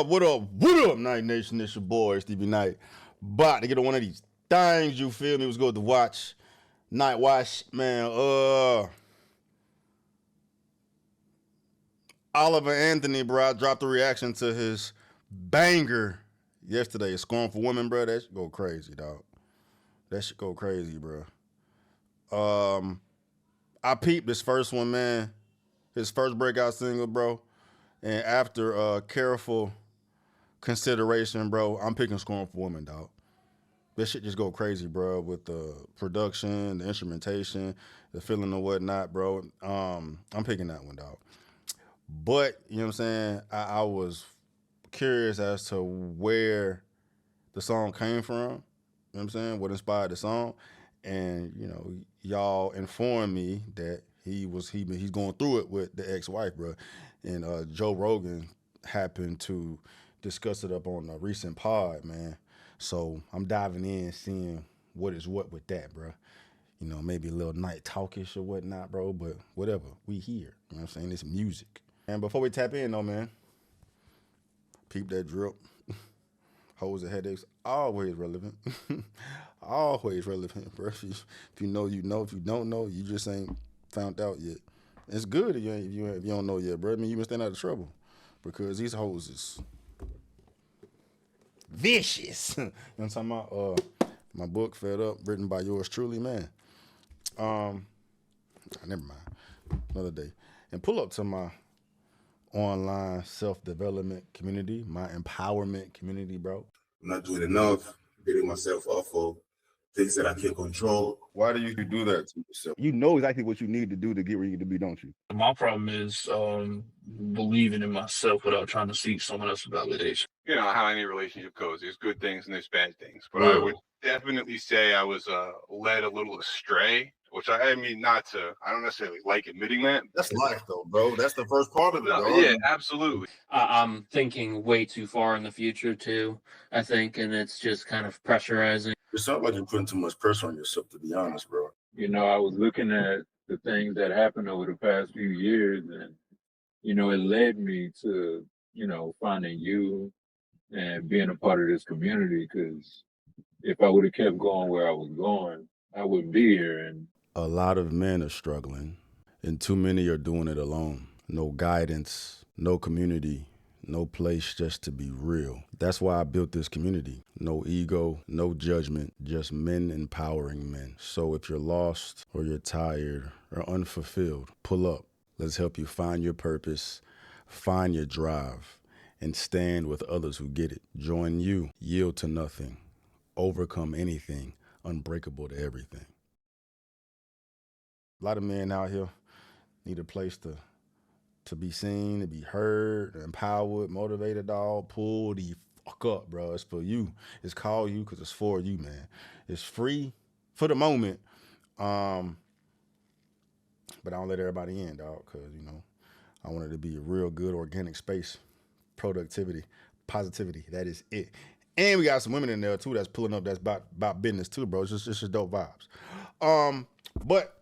What up, Sknightnation? It's your boy, Stevie Knight. About to get on one of these things, you feel me? It was good to watch. Night Watch, man. Oliver Anthony, bro, I dropped a reaction to his banger yesterday. Scornful Woman, bro. That should go crazy, dog. That should go crazy, bro. I peeped this first one, man. His first breakout single, bro. And after careful consideration, bro, I'm picking Scornful Woman, dog. This shit just go crazy, bro, with the production, the instrumentation, the feeling and whatnot, bro. I'm picking that one, dog. But, you know what I'm saying, I was curious as to where the song came from, you know what I'm saying, what inspired the song. And, you know, y'all informed me that he's going through it with the ex-wife, bro. And Joe Rogan happened to discuss it up on a recent pod, man. So I'm diving in, seeing what is what with that, bro. You know, maybe a little night talkish or whatnot, bro, but whatever. We here, you know what I'm saying? It's music. And before we tap in, though, man, peep that drip. Hoes and headaches, always relevant. Always relevant, bro. If you know, you know. If you don't know, you just ain't found out yet. It's good if you don't know yet, bro. I mean, you been staying out of trouble because these hoes is vicious. You know what I'm talking about? My book, Fed Up, written by yours truly, man. Never mind. Another day. And pull up to my online self-development community, my empowerment community, bro. I'm not doing enough, getting myself off of things that I can't control. Why do you do that to yourself? You know exactly what you need to do to get where you need to be, don't you? My problem is believing in myself without trying to seek someone else's validation. You know how any relationship goes. There's good things and there's bad things. But I would definitely say I was led a little astray, which I mean, I don't necessarily like admitting that. That's life, though, bro. That's the first part of it, dog. Yeah, absolutely. I'm thinking way too far in the future, too, I think, and it's just kind of pressurizing. It sounds like you're putting too much pressure on yourself, to be honest, bro. You know, I was looking at the things that happened over the past few years, and, you know, it led me to, you know, finding you and being a part of this community, because if I would have kept going where I was going, I wouldn't be here. And a lot of men are struggling, and too many are doing it alone. No guidance, no community, no place just to be real. That's why I built this community. No ego, no judgment, just men empowering men. So if you're lost or you're tired or unfulfilled, pull up. Let's help you find your purpose, find your drive, and stand with others who get it. Join you, yield to nothing, overcome anything, unbreakable to everything. A lot of men out here need a place to be seen, to be heard, empowered, motivated, dog. Pull the fuck up, bro. It's for you. It's called you because it's for you, man. It's free for the moment. But I don't let everybody in, dog, because, you know, I want it to be a real good organic space. Productivity, positivity, that is it. And we got some women in there, too, that's pulling up that's about business, too, bro. It's just dope vibes. But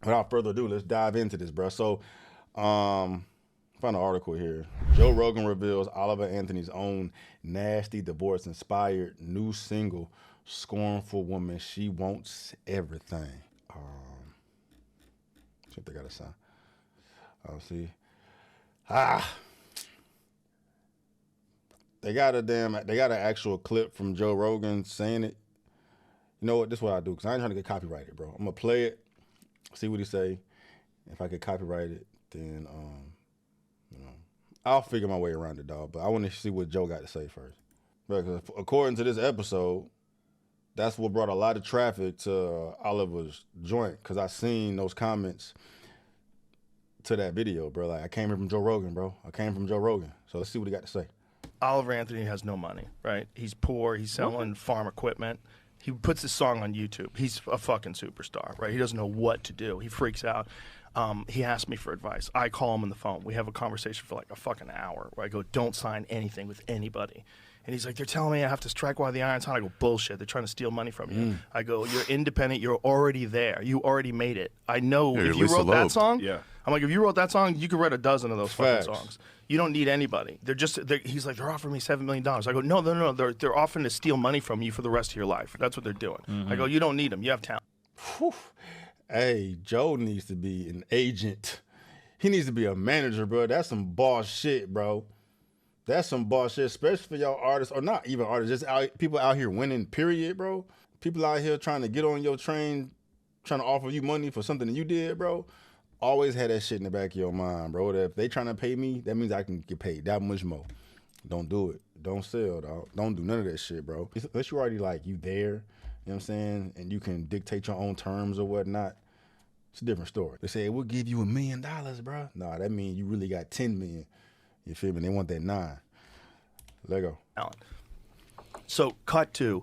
without further ado, let's dive into this, bro. So, found an article here. Joe Rogan reveals Oliver Anthony's own nasty divorce-inspired new single, Scornful Woman. She wants everything. See if they got a sign. I'll see. They got an actual clip from Joe Rogan saying it. You know what? This is what I do, because I ain't trying to get copyrighted, bro. I'm gonna play it, see what he say. If I get copyrighted, then you know, I'll figure my way around it, dog. But I want to see what Joe got to say first. Because according to this episode, that's what brought a lot of traffic to Oliver's joint. Because I seen those comments to that video, bro. Like, I came here from Joe Rogan, bro. I came from Joe Rogan. So let's see what he got to say. Oliver Anthony has no money, right? He's poor. He's selling farm equipment. He puts his song on YouTube. He's a fucking superstar, right? He doesn't know what to do. He freaks out. He asked me for advice. I call him on the phone. We have a conversation for like a fucking hour where I go, don't sign anything with anybody. And he's like, they're telling me I have to strike while the iron's hot. I go, bullshit. They're trying to steal money from you. I go, you're independent. You're already there. You already made it. I know if you wrote that song, I'm like, if you wrote that song, you could write a dozen of those Facts. fucking songs. You don't need anybody. He's like, they're offering me $7 million. I go, no. They're offering to steal money from you for the rest of your life. That's what they're doing. I go, you don't need them. You have talent. Whew. Hey, Joe needs to be an agent. He needs to be a manager, bro. That's some boss shit, bro. That's some boss shit, especially for y'all artists, or not even artists, just people out here winning, period, bro. People out here trying to get on your train, trying to offer you money for something that you did, bro. Always had that shit in the back of your mind, bro. That if they trying to pay me, that means I can get paid that much more. Don't do it. Don't sell, dog. Don't do none of that shit, bro. Unless you already like, you there, you know what I'm saying, and you can dictate your own terms or whatnot. It's a different story. They say, we'll give you $1 million, bro. Nah, that means you really got 10 million. You feel me? They want that 9. Let go. So, cut to,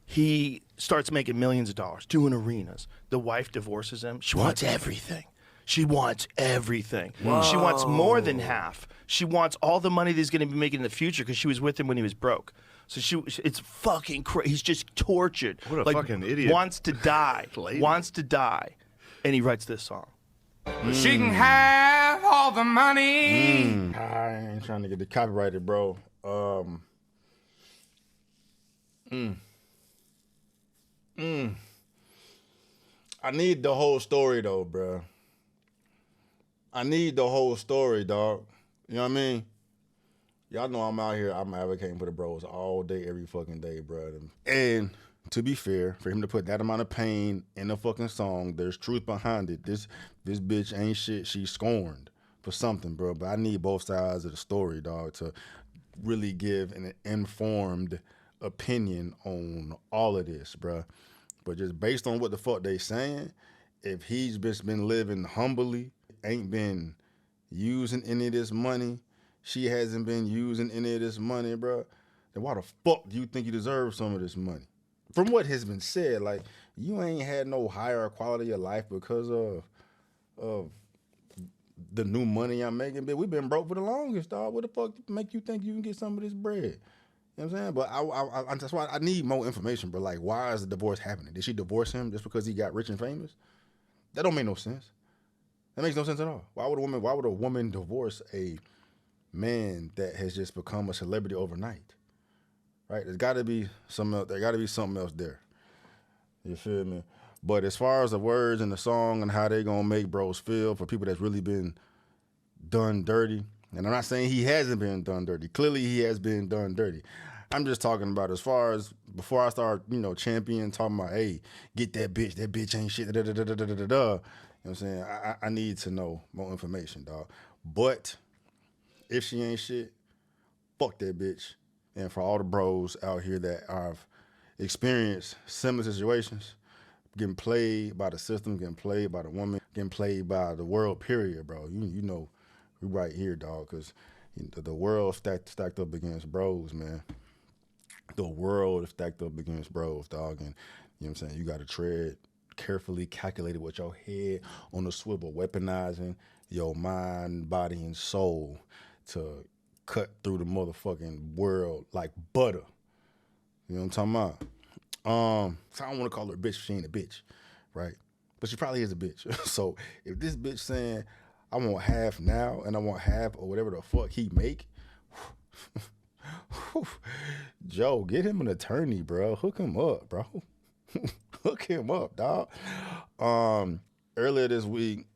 he starts making millions of dollars, doing arenas. The wife divorces him. She wants everything. She wants everything. Whoa. She wants more than half. She wants all the money that he's going to be making in the future because she was with him when he was broke. So it's fucking crazy. He's just tortured. What a fucking idiot. Wants to die. Wants to die. And he writes this song. She can have all the money. I ain't trying to get the copyrighted, bro. I need the whole story, though, bro. I need the whole story, dog. You know what I mean? Y'all know I'm out here, I'm advocating for the bros all day, every fucking day, bro. And to be fair, for him to put that amount of pain in a fucking song, there's truth behind it. This bitch ain't shit. She's scorned for something, bro. But I need both sides of the story, dog, to really give an informed opinion on all of this, bro. But just based on what the fuck they saying, if he's just been living humbly, ain't been using any of this money, she hasn't been using any of this money, bro, then why the fuck do you think you deserve some of this money? From what has been said, like, you ain't had no higher quality of life because of the new money I'm making, but we've been broke for the longest, dog. What the fuck make you think you can get some of this bread? You know what I'm saying? But I that's why I need more information, bro. Like, why is the divorce happening? Did she divorce him just because he got rich and famous? That don't make no sense. That makes no sense at all. Why would a woman divorce a man that has just become a celebrity overnight? Right? There's got to be something else. There got to be something else there. You feel me? But as far as the words in the song and how they gonna make bros feel, for people that's really been done dirty, and I'm not saying he hasn't been done dirty. Clearly he has been done dirty. I'm just talking about as far as before I start, champion talking about, hey, get that bitch ain't shit, da da da da da da da. You know what I'm saying? I need to know more information, dog. But if she ain't shit, fuck that bitch. And for all the bros out here that have experienced similar situations, getting played by the system, getting played by the woman, getting played by the world, period, bro. You know, we right here, dog, because the world stacked up against bros, man. The world is stacked up against bros, dog. And you know what I'm saying? You got to tread carefully, calculated with your head on the swivel, weaponizing your mind, body, and soul to cut through the motherfucking world like butter. You know what I'm talking about? So I don't want to call her a bitch if she ain't a bitch, right? But she probably is a bitch. So if this bitch saying, I want half now and I want half or whatever the fuck he make, Joe, get him an attorney, bro. Hook him up, bro. Hook him up, dog. Earlier this week,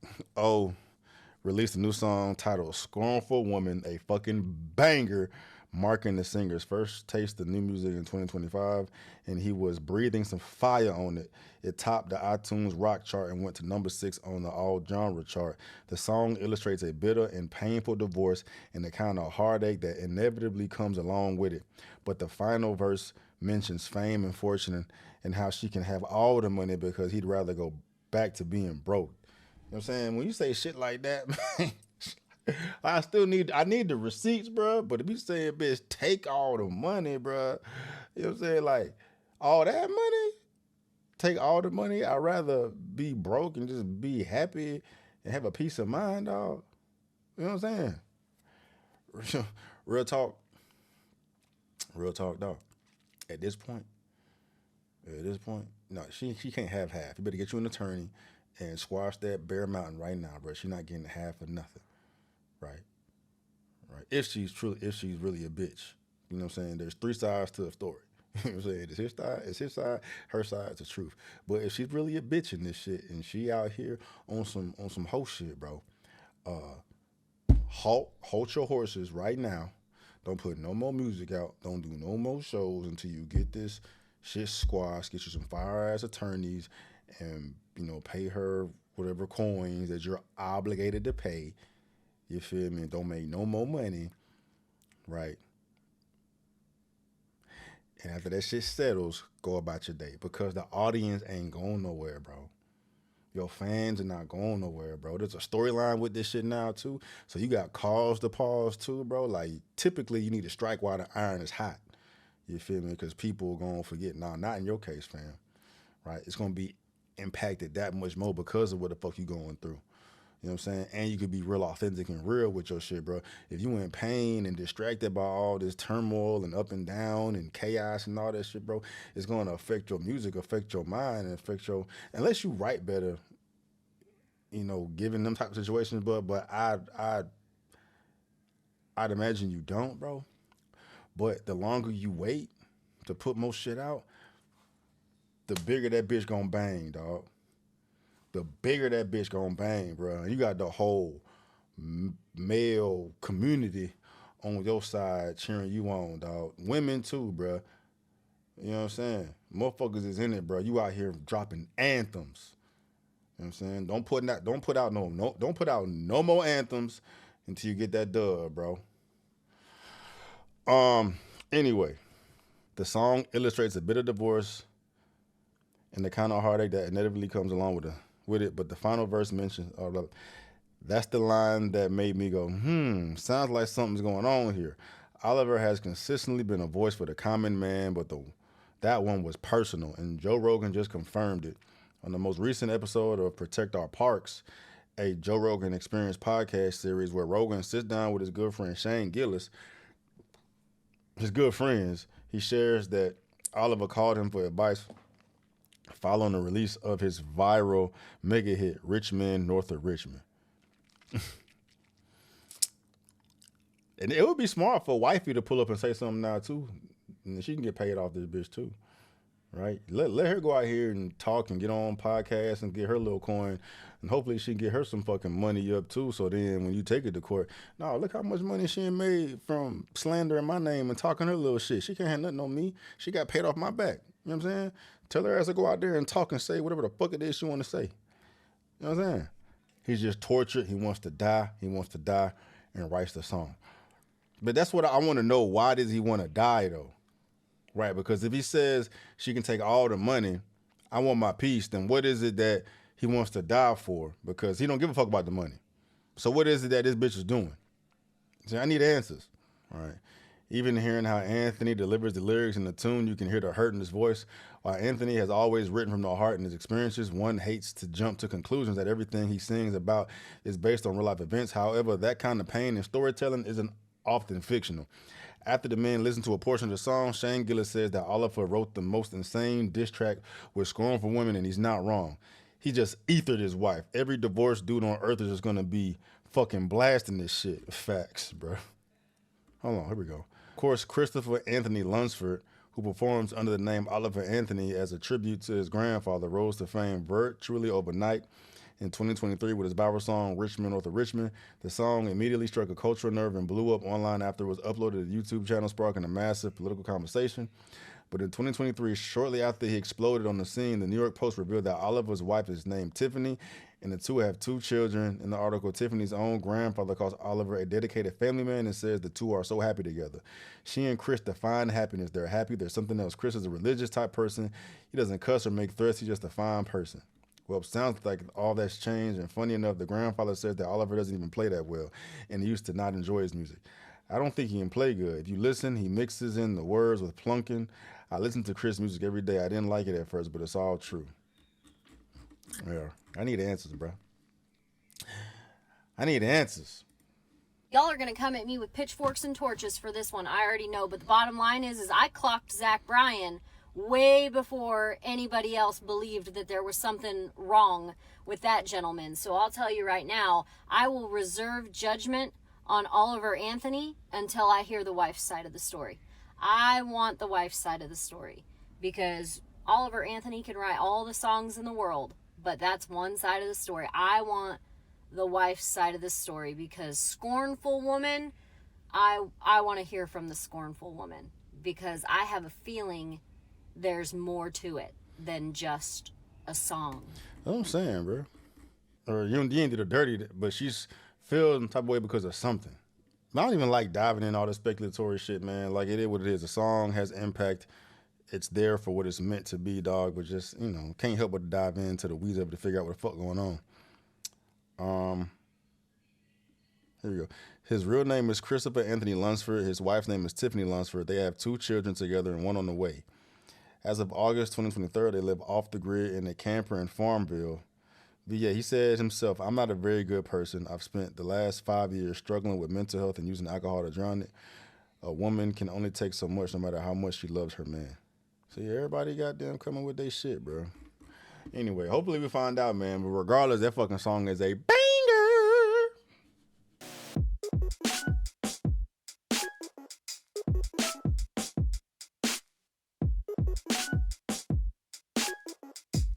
released a new song titled Scornful Woman, a fucking banger, marking the singer's first taste of new music in 2025, and he was breathing some fire on it. It topped the iTunes rock chart and went to number 6 on the all genre chart. The song illustrates a bitter and painful divorce and the kind of heartache that inevitably comes along with it. But the final verse mentions fame and fortune and how she can have all the money because he'd rather go back to being broke. You know what I'm saying? When you say shit like that, man, I need the receipts, bro. But if you saying, bitch, take all the money, bro, you know what I'm saying? Like, all that money? Take all the money? I'd rather be broke and just be happy and have a peace of mind, dog. You know what I'm saying? Real talk, dog. At this point, no, she can't have half. You better get you an attorney and squash that Bear Mountain right now, bro. She's not getting half of nothing, right? Right. If she's really a bitch, you know what I'm saying? There's three sides to a story. You know what I'm saying? It's his side, her side, it's the truth. But if she's really a bitch in this shit and she out here on some hoe shit, bro, halt your horses right now. Don't put no more music out. Don't do no more shows until you get this shit squashed. Get you some fire ass attorneys, and pay her whatever coins that you're obligated to pay. You feel me? Don't make no more money, right? And after that shit settles, go about your day, because the audience ain't going nowhere, bro. Your fans are not going nowhere, bro. There's a storyline with this shit now, too. So you got cause to pause, too, bro. Like, typically, you need to strike while the iron is hot. You feel me? Because people are going to forget. Nah, not in your case, fam. Right? It's going to be impacted that much more because of what the fuck you going through. You know what I'm saying? And you could be real authentic and real with your shit, bro. If you in pain and distracted by all this turmoil and up and down and chaos and all that shit, bro, it's going to affect your music, affect your mind, and affect your... Unless you write better, given them type of situations, but I'd imagine you don't, bro. But the longer you wait to put more shit out, the bigger that bitch gonna bang, dog. The bigger that bitch gonna bang, bro. You got the whole male community on your side cheering you on, dog. Women too, bro. You know what I'm saying? Motherfuckers is in it, bro. You out here dropping anthems. You know what I'm saying? Don't put out no more anthems until you get that dub, bro. Anyway, the song illustrates a bitter divorce and the kind of heartache that inevitably comes along with it. But the final verse mentions, that's the line that made me go, sounds like something's going on here. Oliver has consistently been a voice for the common man, but that one was personal, and Joe Rogan just confirmed it. On the most recent episode of Protect Our Parks, a Joe Rogan Experience podcast series where Rogan sits down with his good friend Shane Gillis, his good friends, he shares that Oliver called him for advice following the release of his viral mega hit, Rich Men North of Richmond. And it would be smart for wifey to pull up and say something now, too. And she can get paid off this bitch, too. Right? Let her go out here and talk and get on podcasts and get her little coin. And hopefully she can get her some fucking money up, too. So then when you take it to court, no, look how much money she made from slandering my name and talking her little shit. She can't have nothing on me. She got paid off my back. You know what I'm saying? Tell her ass to go out there and talk and say whatever the fuck it is she want to say. You know what I'm saying? He's just tortured. He wants to die. He wants to die and writes the song. But that's what I want to know. Why does he want to die, though? Right? Because if he says she can take all the money, I want my peace, then what is it that he wants to die for? Because he don't give a fuck about the money. So what is it that this bitch is doing? See, I need answers. All right. Even hearing how Anthony delivers the lyrics in the tune, you can hear the hurt in his voice. While Anthony has always written from the heart in his experiences, one hates to jump to conclusions that everything he sings about is based on real life events. However, that kind of pain and storytelling isn't often fictional. After the men listened to a portion of the song, Shane Gillis says that Oliver wrote the most insane diss track with scorn for women, and he's not wrong. He just ethered his wife. Every divorced dude on earth is just gonna be fucking blasting this shit. Facts, bro. Hold on, here we go. Of course, Christopher Anthony Lunsford, who performs under the name Oliver Anthony as a tribute to his grandfather, rose to fame virtually overnight in 2023 with his viral song, Rich Men North of Richmond. The song immediately struck a cultural nerve and blew up online after it was uploaded to the YouTube channel, sparking a massive political conversation. But in 2023, shortly after he exploded on the scene, the New York Post revealed that Oliver's wife is named Tiffany, and the two have two children. In the article, Tiffany's own grandfather calls Oliver a dedicated family man and says the two are so happy together. She and Chris define happiness. They're happy. There's something else. Chris is a religious type person. He doesn't cuss or make threats. He's just a fine person. Well, it sounds like all that's changed, and funny enough, the grandfather says that Oliver doesn't even play that well, and he used to not enjoy his music. I don't think he can play good. If you listen, he mixes in the words with plunking. I listen to Chris' music every day. I didn't like it at first, but it's all true. Yeah, I need answers, bro. I need answers. Y'all are going to come at me with pitchforks and torches for this one. I already know, but the bottom line is I clocked Zach Bryan way before anybody else believed that there was something wrong with that gentleman. So I'll tell you right now, I will reserve judgment on Oliver Anthony until I hear the wife's side of the story. I want the wife's side of the story, because Oliver Anthony can write all the songs in the world, but that's one side of the story. I want the wife's side of the story, because Scornful Woman, I want to hear from the Scornful Woman, because I have a feeling there's more to it than just a song. That's what I'm saying, bro. Or you didn't do the dirty, but she's feeling some type of way because of something. I don't even like diving in all the speculatory shit, man. Like, it is what it is. The song has impact. It's there for what it's meant to be, dog. But just, can't help but to dive into the weeds of it to figure out what the fuck going on. Here we go. His real name is Christopher Anthony Lunsford. His wife's name is Tiffany Lunsford. They have 2 children together and 1 on the way. As of August 2023, they live off the grid in a camper in Farmville. But yeah, he said himself, "I'm not a very good person. I've spent the last 5 years struggling with mental health and using alcohol to drown it. A woman can only take so much no matter how much she loves her man." So yeah, everybody goddamn coming with their shit, bro. Anyway, hopefully we find out, man. But regardless, that fucking song is a